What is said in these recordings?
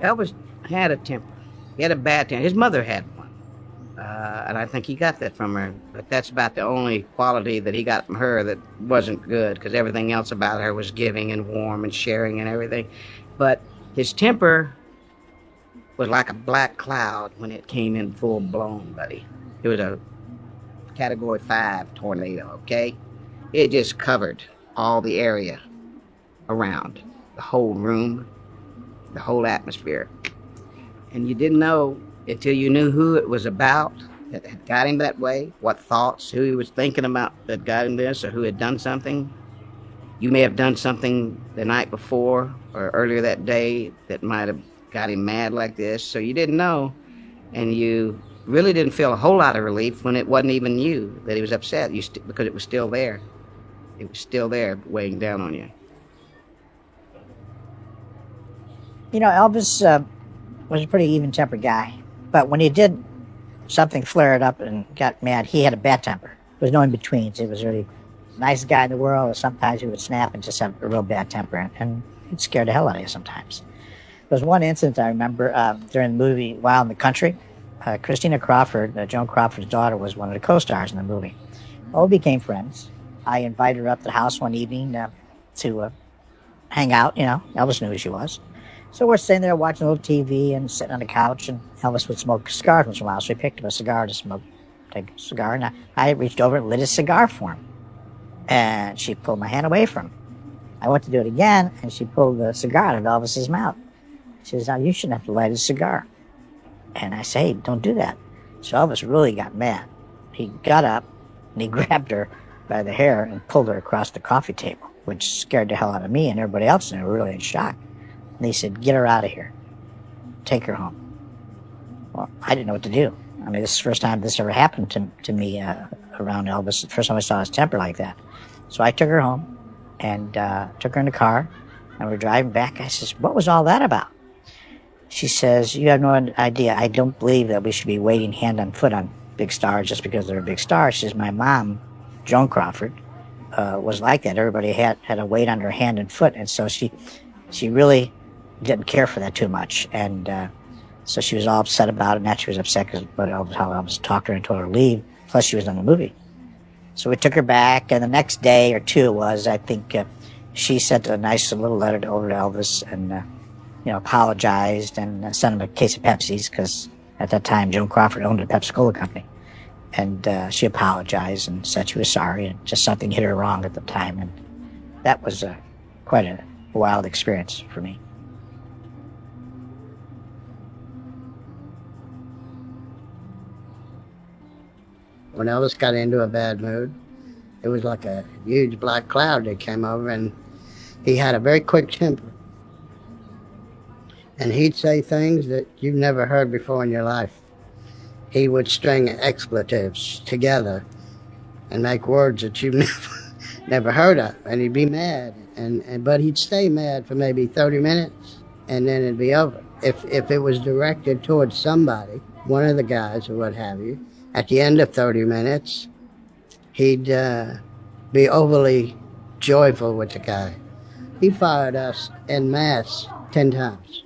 Elvis had a temper. He had a bad temper. His mother had one. And I think he got that from her. But that's about the only quality that he got from her that wasn't good, because everything else about her was giving and warm and sharing and everything. But his temper was like a black cloud when it came in full blown, buddy. It was a Category 5 tornado, okay? It just covered all the area around, the whole room, the whole atmosphere. And you didn't know until you knew who it was about that had got him that way, what thoughts, who he was thinking about that got him this, or who had done something. You may have done something the night before or earlier that day that might have got him mad like this, so you didn't know, and you really didn't feel a whole lot of relief when it wasn't even you that he was upset, because it was still there. It was still there weighing down on you. You know, Elvis was a pretty even-tempered guy, but when he did something flared up and got mad, he had a bad temper. There was no in-betweens. He was a really nice guy in the world, or sometimes he would snap and just have a real bad temper, and he'd scare the hell out of you sometimes. There was one incident I remember during the movie Wild in the Country. Christina Crawford, Joan Crawford's daughter, was one of the co-stars in the movie. Well, we became friends. I invited her up to the house one evening to hang out. You know, Elvis knew who she was. So we're sitting there watching a little TV and sitting on the couch, and Elvis would smoke cigars once in a while. So he picked up a cigar to smoke, take a cigar, and I reached over and lit a cigar for him. And she pulled my hand away from him. I went to do it again, and she pulled the cigar out of Elvis's mouth. She says, "Now you shouldn't have to light a cigar." And I say, "Hey, don't do that." So Elvis really got mad. He got up and he grabbed her by the hair and pulled her across the coffee table, which scared the hell out of me and everybody else, and they were really in shock. And he said, "Get her out of here. Take her home." Well, I didn't know what to do. I mean, this is the first time this ever happened to me around Elvis. The first time I saw his temper like that. So I took her home and took her in the car, and we're driving back. I says, "What was all that about?" She says, "You have no idea. I don't believe that we should be waiting hand and foot on big stars just because they're a big star." She says, "My mom, Joan Crawford, was like that. Everybody had a weight on her hand and foot, and so she really didn't care for that too much, and so she was all upset about it. And that she was upset because how Elvis talked to her and told her to leave. Plus, she was in the movie. So we took her back, and the next day or two was, I think, she sent a nice little letter over to Elvis and apologized and sent him a case of Pepsis, because at that time Joan Crawford owned a Pepsi-Cola company. And she apologized and said she was sorry, and just something hit her wrong at the time. And that was quite a wild experience for me. When Elvis got into a bad mood, it was like a huge black cloud that came over, and he had a very quick temper. And he'd say things that you've never heard before in your life. He would string expletives together and make words that you've never heard of, and he'd be mad, but he'd stay mad for maybe 30 minutes, and then it'd be over. If it was directed towards somebody, one of the guys or what have you, at the end of 30 minutes, he'd be overly joyful with the guy. He fired us en masse 10 times.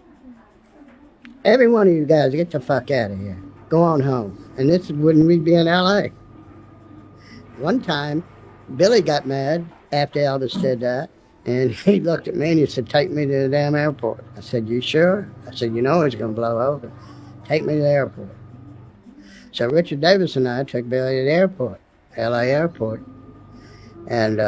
Every one of you guys, get the fuck out of here. Go on home. And this is when we'd be in L.A. One time, Billy got mad after Elvis did that, and he looked at me and he said, "Take me to the damn airport." I said, "You sure?" I said, "You know it's going to blow over. Take me to the airport." So Richard Davis and I took Billy to the airport, L.A. airport, and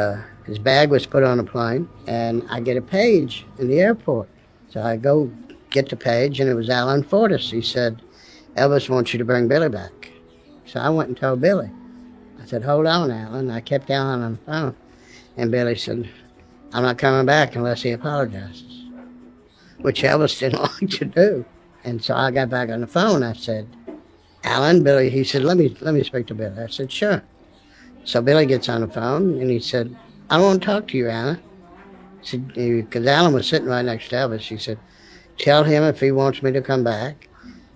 his bag was put on a plane, and I get a page in the airport. So I go get the page, and it was Alan Fortas. He said, "Elvis wants you to bring Billy back." So I went and told Billy. I said, "Hold on, Alan." I kept Alan on the phone, and Billy said, "I'm not coming back unless he apologizes," which Elvis didn't like to do. And so I got back on the phone. I said, "Alan," Billy, he said, let me speak to Billy." I said, "Sure." So Billy gets on the phone, and he said, "I don't want to talk to you, Alan." Because Alan was sitting right next to Elvis. He said, "Tell him if he wants me to come back,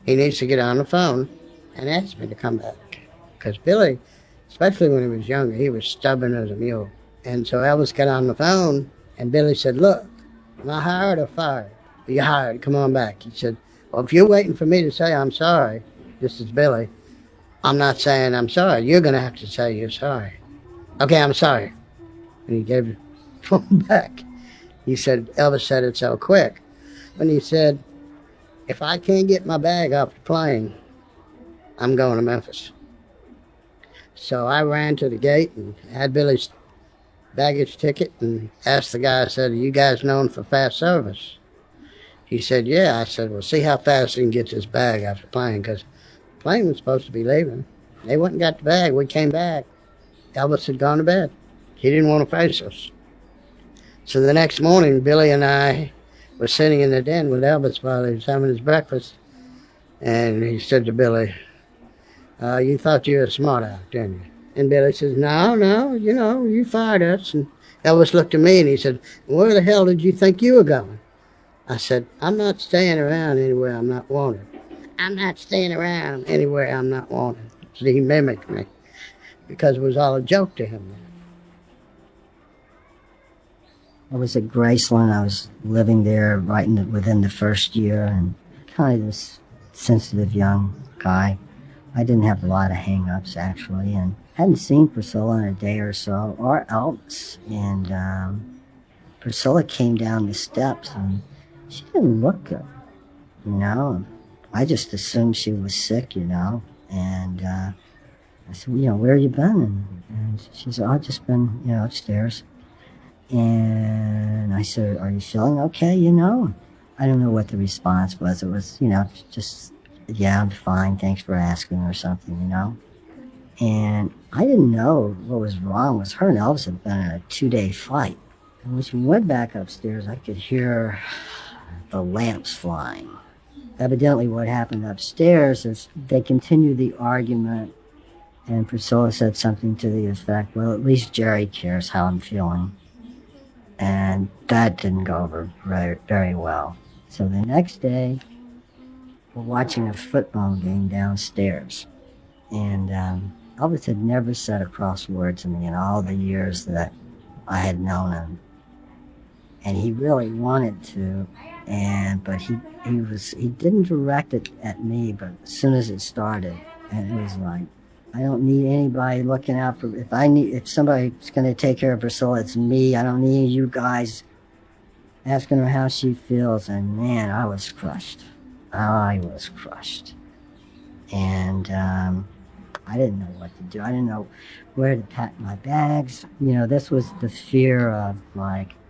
he needs to get on the phone and ask me to come back." Because Billy, especially when he was younger, he was stubborn as a mule. And so Elvis got on the phone, and Billy said, "Look, am I hired or fired?" You're hired. Come on back. He said, well, if you're waiting for me to say I'm sorry, this is Billy, I'm not saying I'm sorry. You're going to have to say you're sorry. Okay, I'm sorry. And he gave the phone back. He said, Elvis said it so quick. And he said, if I can't get my bag off the plane, I'm going to Memphis. So I ran to the gate and had Billy's baggage ticket and asked the guy, I said, are you guys known for fast service? He said, yeah. I said, well, see how fast he can get this bag off the plane, because the plane was supposed to be leaving. They went and got the bag. We came back. Elvis had gone to bed. He didn't want to face us. So the next morning, Billy and I were sitting in the den with Elvis while he was having his breakfast. And he said to Billy, you thought you were smart out, didn't you? And Billy says, no, you fired us. And Elvis looked at me and he said, where the hell did you think you were going? I said, I'm not staying around anywhere I'm not wanted. I'm not staying around anywhere I'm not wanted. So he mimicked me because it was all a joke to him. I was at Graceland. I was living there within the first year, and kind of this sensitive young guy. I didn't have a lot of hang-ups, actually, and hadn't seen Priscilla in a day or so, or Elvis. And Priscilla came down the steps, and she didn't look good, I just assumed she was sick, and I said, where you been? And she said, I've just been, upstairs. And I said, are you feeling okay, I don't know what the response was. It was, just, yeah, I'm fine, thanks for asking, or something, And I didn't know what was wrong with her and Elvis had been on a 2-day flight. And when she went back upstairs, I could hear the lamps flying. Evidently what happened upstairs is they continued the argument, and Priscilla said something to the effect, well, at least Jerry cares how I'm feeling. And that didn't go over very, very well. So the next day, we're watching a football game downstairs. And Elvis had never said a cross word to me in all the years that I had known him. And he really wanted to, but he didn't direct it at me, but as soon as it started, and it was like, I don't need anybody looking out for, if somebody's going to take care of Priscilla, it's me. I don't need you guys asking her how she feels. And man, I was crushed. I was crushed. And I didn't know what to do. I didn't know where to pack my bags. This was the fear of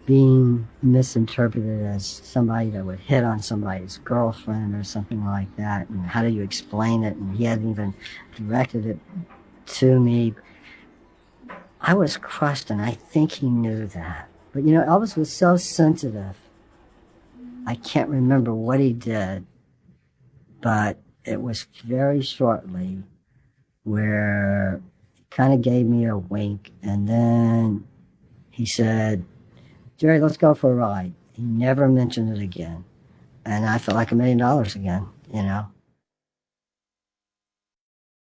being misinterpreted as somebody that would hit on somebody's girlfriend or something like that. And how do you explain it? And he hadn't even directed it to me. I was crushed, and I think he knew that. But Elvis was so sensitive. I can't remember what he did, but it was very shortly where he kind of gave me a wink, and then he said, Jerry, let's go for a ride. He never mentioned it again. And I felt like $1 million again,